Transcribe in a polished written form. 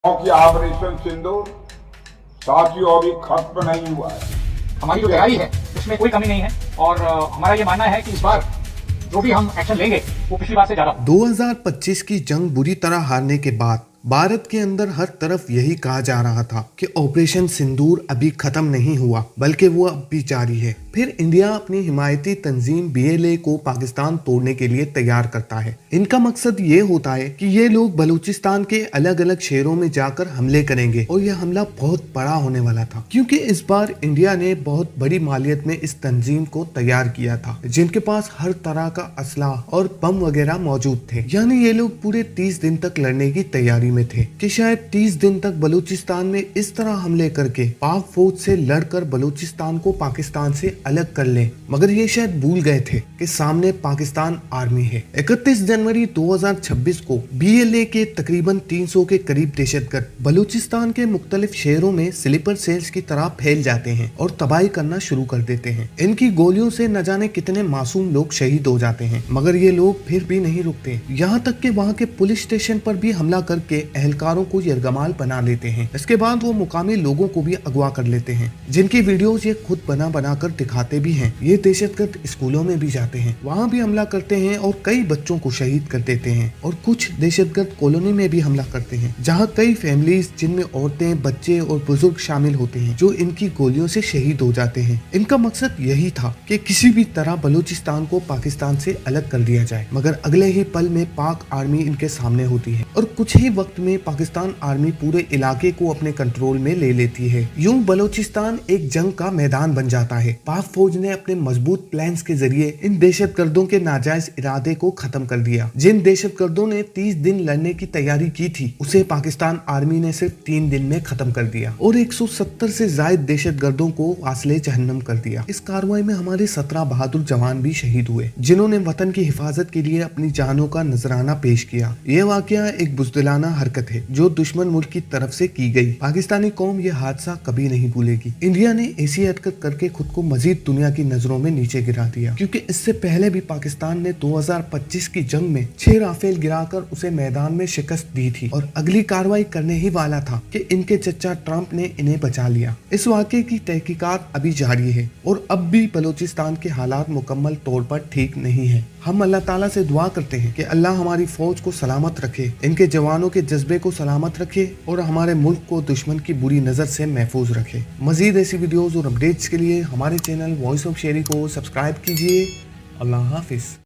की ऑपरेशन सिंदूर साथियों अभी खत्म नहीं हुआ है। हमारी जो तैयारी है उसमें कोई कमी नहीं है और हमारा ये मानना है कि इस बार जो भी हम एक्शन लेंगे वो पिछली बार से ज्यादा। 2025 की जंग बुरी तरह हारने के बाद भारत के अंदर हर तरफ यही कहा जा रहा था कि ऑपरेशन सिंदूर अभी खत्म नहीं हुआ बल्कि वो अब भी जारी है। फिर इंडिया अपनी हिमायती तंजीम BLA को पाकिस्तान तोड़ने के लिए तैयार करता है। इनका मकसद ये होता है कि ये लोग बलूचिस्तान के अलग अलग शहरों में जाकर हमले करेंगे और यह हमला बहुत बड़ा होने वाला था क्योंकि इस बार इंडिया ने बहुत बड़ी मालियत में इस तंजीम को तैयार किया था, जिनके पास हर तरह का असला और बम वगैरह मौजूद थे। यानी ये लोग पूरे 30 दिन तक लड़ने की तैयारी में थे कि शायद 30 दिन तक बलूचिस्तान में इस तरह हमले करके पाक फौज से लड़कर बलूचिस्तान को पाकिस्तान से अलग कर लें, मगर ये शायद भूल गए थे कि सामने पाकिस्तान आर्मी है। 31 जनवरी 2026 को BLA के तकरीबन 300 के करीब दहशतगर्द बलूचिस्तान के मुख्तलिफ शहरों में स्लीपर सेल्स की तरह फैल जाते हैं और तबाही करना शुरू कर देते हैं। इनकी गोलियों से न जाने कितने मासूम लोग शहीद हो जाते हैं, मगर ये लोग फिर भी नहीं रुकते। यहाँ तक कि वहाँ के पुलिस स्टेशन पर भी हमला करके एहलकारों को यरगमाल बना लेते हैं। इसके बाद वो मुकामी लोगों को भी अगवा कर लेते हैं, जिनकी वीडियोस ये खुद बना कर दिखाते भी हैं। ये दहशतगर्द स्कूलों में भी जाते हैं, वहाँ भी हमला करते हैं और कई बच्चों को शहीद कर देते हैं। और कुछ दहशतगर्द कॉलोनी में भी हमला करते हैं, जहाँ कई फैमिलीज जिनमें औरतें, बच्चे और बुजुर्ग शामिल होते हैं, जो इनकी गोलियों से शहीद हो जाते हैं। इनका मकसद यही था कि किसी भी तरह बलूचिस्तान को पाकिस्तान से अलग कर दिया जाए, मगर अगले ही पल में पाक आर्मी इनके सामने होती है और कुछ ही वक्त में पाकिस्तान आर्मी पूरे इलाके को अपने कंट्रोल में ले लेती है। यूं बलूचिस्तान एक जंग का मैदान बन जाता है। पाक फौज ने अपने मजबूत प्लान्स के जरिए इन दहशतगर्दों के नाजायज इरादे को खत्म कर दिया। जिन दहशतगर्दों ने 30 दिन लड़ने की तैयारी की थी, उसे पाकिस्तान आर्मी ने सिर्फ 3 दिन में खत्म कर दिया और 170 से ज्यादा दहशतगर्दों को वासले जहन्नम कर दिया। इस कार्रवाई में हमारे 17 बहादुर जवान भी शहीद हुए, जिन्होंने वतन की हिफाजत के लिए अपनी जानों का नजराना पेश किया। ये वाकया एक बुज़दिलाना हरकत है जो दुश्मन मुल्क की तरफ से की गई। पाकिस्तानी कौम ये हादसा कभी नहीं भूलेगी। इंडिया ने ऐसी हरकत करके खुद को मजीद दुनिया की नजरों में नीचे गिरा दिया, क्योंकि इससे पहले भी पाकिस्तान ने 2025 की जंग में 6 राफेल गिराकर उसे मैदान में शिकस्त दी थी और अगली कार्रवाई करने ही वाला था कि इनके चचा ट्रंप ने इन्हें बचा लिया। इस वाकये की तहकीकात अभी जारी है और अब भी बलूचिस्तान के हालात मुकम्मल तौर पर ठीक नहीं है। हम अल्लाह ताला से दुआ करते हैं कि अल्लाह हमारी फौज को सलामत रखे, इनके जवानों के जज्बे को सलामत रखे और हमारे मुल्क को दुश्मन की बुरी नजर से महफूज रखे। मजीद ऐसी वीडियोस और अपडेट्स के लिए हमारे चैनल वॉइस ऑफ शेरी को सब्सक्राइब कीजिए। अल्लाह हाफिज।